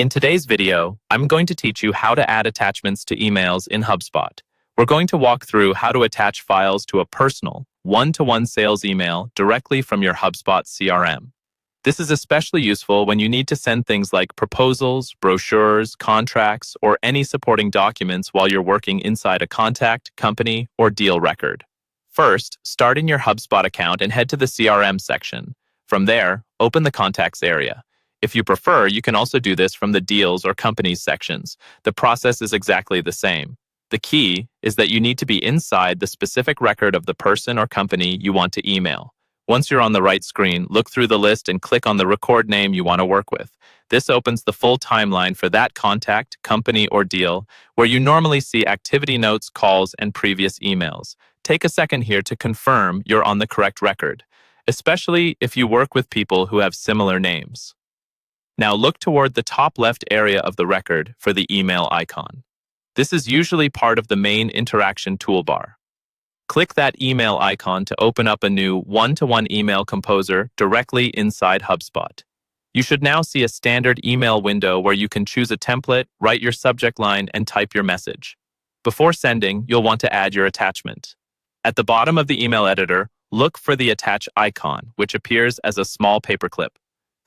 In today's video, I'm going to teach you how to add attachments to emails in Hubspot. We're going to walk through how to attach files to a personal, one-to-one sales email directly from your Hubspot CRM. This is especially useful when you need to send things like proposals, brochures, contracts, or any supporting documents while you're working inside a contact, company, or deal record. First, start in your Hubspot account and head to the CRM section. From there, open the Contacts area. If you prefer, you can also do this from the Deals or Companies sections. The process is exactly the same. The key is that you need to be inside the specific record of the person or company you want to email. Once you're on the right screen, look through the list and click on the record name you want to work with. This opens the full timeline for that contact, company, or deal, where you normally see activity notes, calls, and previous emails. Take a second here to confirm you're on the correct record, especially if you work with people who have similar names. Now look toward the top left area of the record for the email icon. This is usually part of the main interaction toolbar. Click that email icon to open up a new one-to-one email composer directly inside Hubspot. You should now see a standard email window where you can choose a template, write your subject line, and type your message. Before sending, you'll want to add your attachment. At the bottom of the email editor, look for the attach icon, which appears as a small paperclip.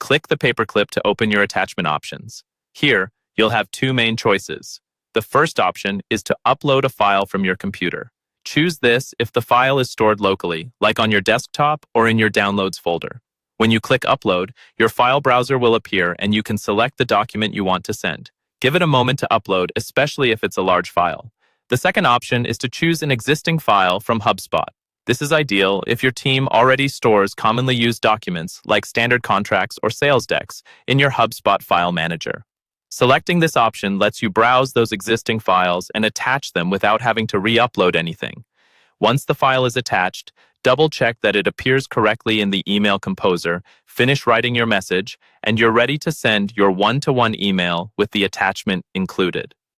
Click the paperclip to open your attachment options. Here, you'll have two main choices. The first option is to upload a file from your computer. Choose this if the file is stored locally, like on your desktop or in your Downloads folder. When you click Upload, your file browser will appear and you can select the document you want to send. Give it a moment to upload, especially if it's a large file. The second option is to choose an existing file from Hubspot. This is ideal if your team already stores commonly used documents like standard contracts or sales decks in your Hubspot file manager. Selecting this option lets you browse those existing files and attach them without having to re-upload anything. Once the file is attached, double-check that it appears correctly in the email composer, finish writing your message, and you're ready to send your one-to-one email with the attachment included.